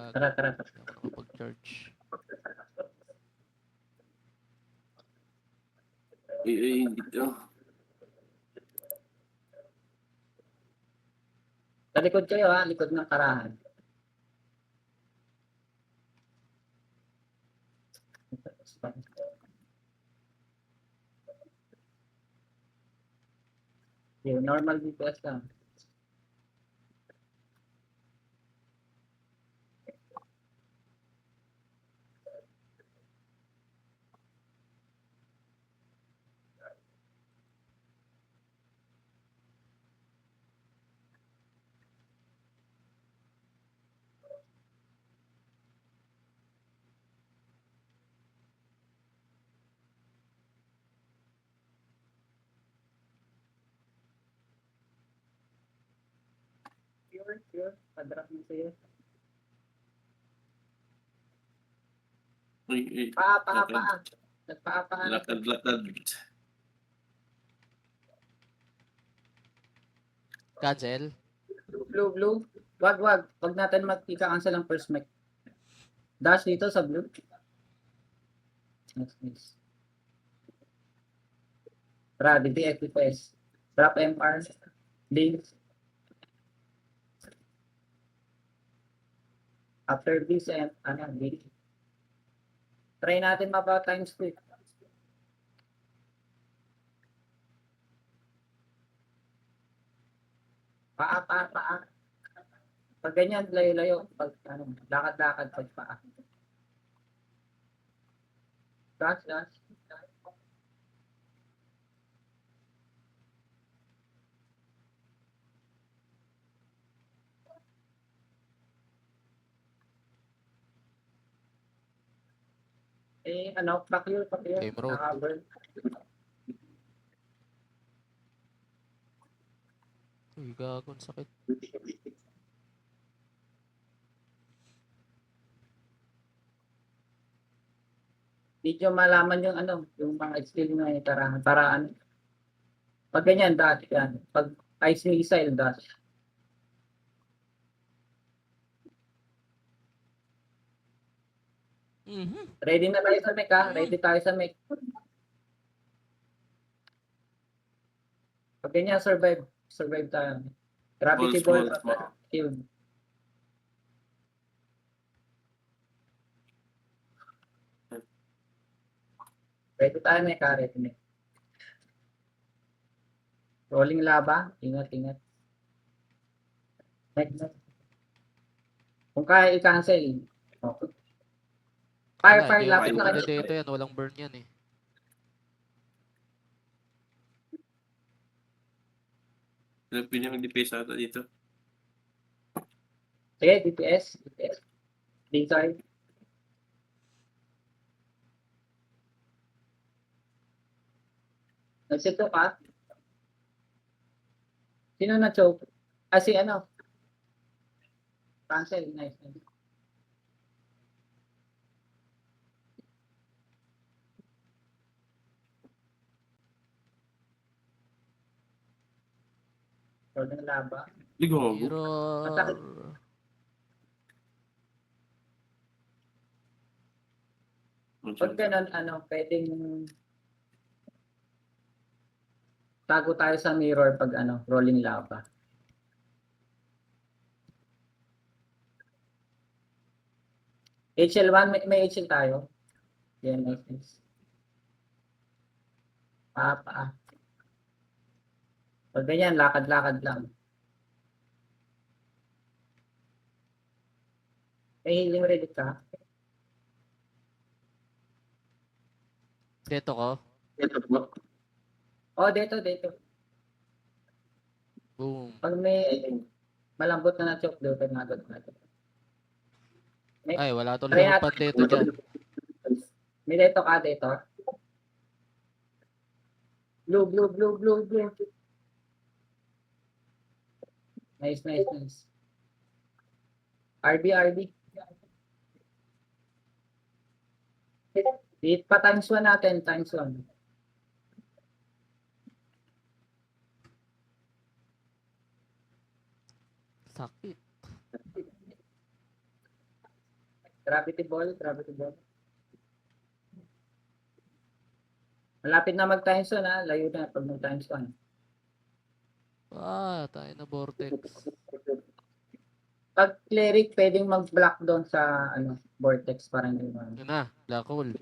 lag. Tara, tara, tara. Hindi ako nakapag-charge. Dito. Sa likod kayo ha, likod ng karahan. Yung normal DPS lang. Sure. Padrop mo sa'yo. Uy. Paa. Nagpaa. Lakad. Cancel? Blue. Wag. Wag natin mag-cancel ang first mic. Dash dito sa blue. Nice. Brad, FPS. Drop MR. Link. After this and link. Try natin mapa times 2. Paa. Pag ganyan, layo. Pag lakad pag paa. Dash. Pakyul. Game road. Naka-burn. Uy, gago, ang sakit. Hindi nyo malaman yung mga skill na itarahan. Para pag ganyan, dash yan. Pag ice missile, dash. Ready na tayo sa mech ha? Ready tayo sa mech. Pag ganyan, survive tayo. Gravity ball, shield. Ready tayo mech ha? Ready mech. Rolling lava. Ingat. Mech. Kung kaya i-cancel. Okay. Fire, Hindi lapit ako na kayo. dito yan. Walang burn yan eh. Pinang DPS ata dito. Sige, DPS. Design. Nagsito ka? Sino na-choke? Si Cancel. Nice. Rolling lava. Ligo. Mirror. Pag ganun, pwedeng tago tayo sa mirror pag rolling lava. HL1, may HL tayo. Yan, nice. Paa. Pag ganyan, lakad lang. May healing ready ka? Dito ko. Dito. Boom. Pag may malambot na choke doon, pag nagot natin. Ay, wala tuloy akong pan dito dyan. May dito ka dito. Blue. Nice. RB. Hit pa times 1 natin, times 1. Sakit. Gravity ball, gravity ball. Malapit na mag-times 1 ha. Layo na pag mag-times 1. Tayo na vortex. Pag cleric, pwedeng mag-block doon sa vortex para hindi mo. Yun na, black hole.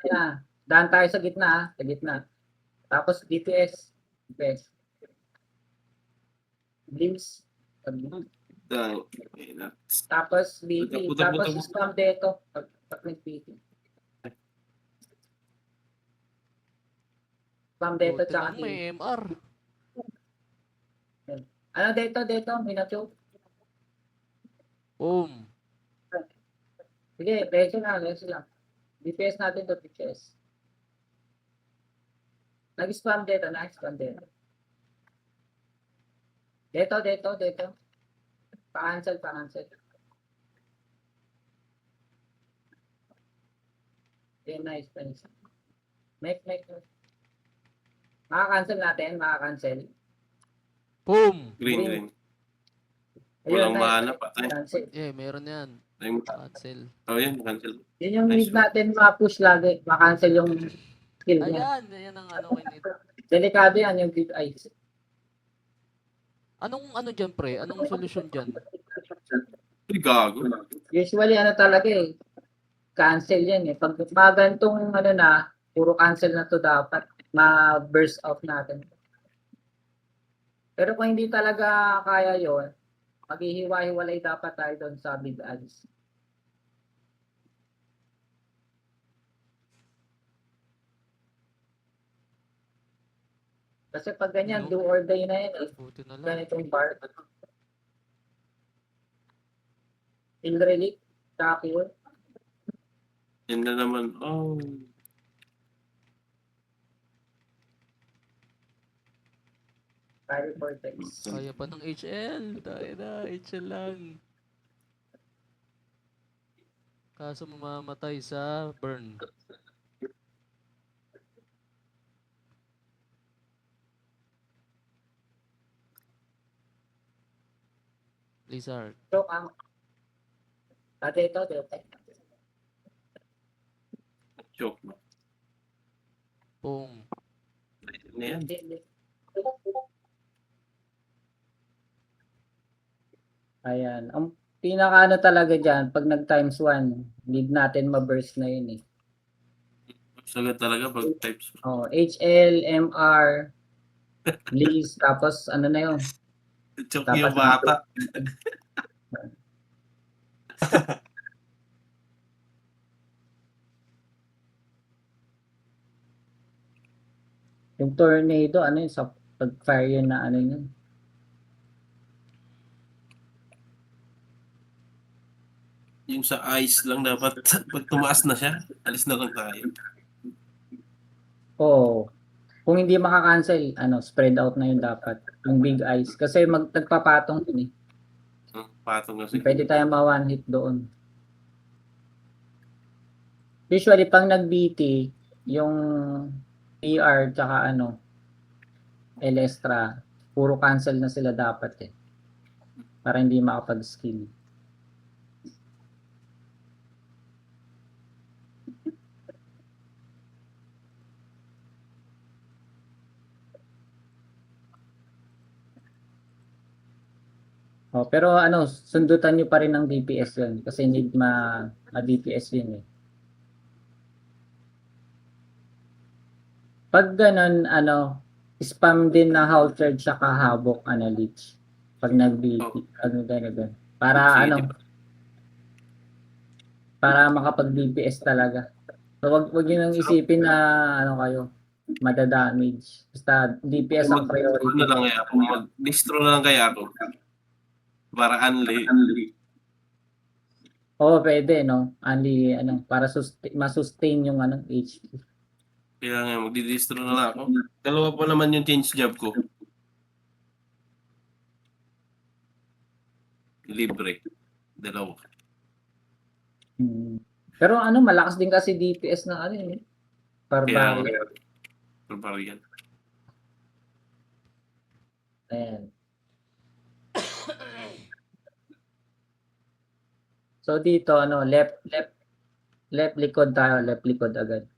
Na. Daan tayo sa gitna ha. Sa gitna. Tapos DPS. DPS. Glimpse. Tapos BP. Puta, Tapos puta. spam dito. Pag nag-BP. Spam dito Buti tsaka lang may MR. ano dito? Minacho. Boom. Sige, beso lang. DPS natin to DPS. Nag-spam dito. Nag-spam dito. Dito. Pa-cancel. Okay, nice. Make. Maka-cancel natin. Boom. Green. Ayun, Walang nice. mana, patay. Cancel. Meron yan. Ayun. Cancel. Yan, cancel. Yun yung Nice need natin ma-push lagi. Ma-cancel yung skill niya. Ayan ang ano ko need. Delikado yan yung deep ice. Anong dyan, pre? Anong solusyon dyan? Uy, gago. Usually talaga cancel yan Pag mga gantong puro cancel na to dapat. Ma-burst off natin. Pero kung hindi talaga kaya yon, maghihiwa-hiwalay dapat tayo doon sa big ads. Kasi pag ganyan, do or die na yan Buti na lang. Ganitong bar. In relic, cure. Yan na naman. Fire vortex. Kaya pa ng HL. Tayo na, HL lang. Kaso mamamatay sa burn. Blizzard. So, dito. Joke. Boom. Ano yan? Ayan. Ang pinaka talaga dyan, pag nag-times 1, need natin ma-burst na yun Sagad talaga pag types. HL, MR, Liz, tapos na yun. Joke yung bata. Yung tornado, yun, sa pag-fire yun na yun. Yung sa ice lang dapat. Pag tumaas na siya, alis na lang tayo. Kung hindi maka-cancel, spread out na yun dapat. Yung big ice. Kasi nagpapatong yun Patong kasi. Pwede tayo ma-one hit doon. Usually, pag nag-BT, yung PR tsaka Elestra, puro cancel na sila dapat para hindi makapag-skill. Pero sundutan nyo pa rin ng DPS yun kasi need ma-DPS yun Pag ganun, spam din na halter tsaka habok, leech. Pag nag-BP, ganun. Para para makapag-DPS talaga. So, wag yun ang isipin na kayo, madadamage. Basta DPS ang priority. Ano lang kaya ako, mag-distro na lang kaya ako. Para unli. Pwede, no? Only, para ma-sustain yung HP. Kaya nga, magdidistro na lang ako. Dalawa pa naman yung change job ko. Libre. Dalawa. Pero malakas din kasi DPS na Barbarian. Kaya, Barbarian. Ayan. So dito ano, left likod tayo, left likod agad.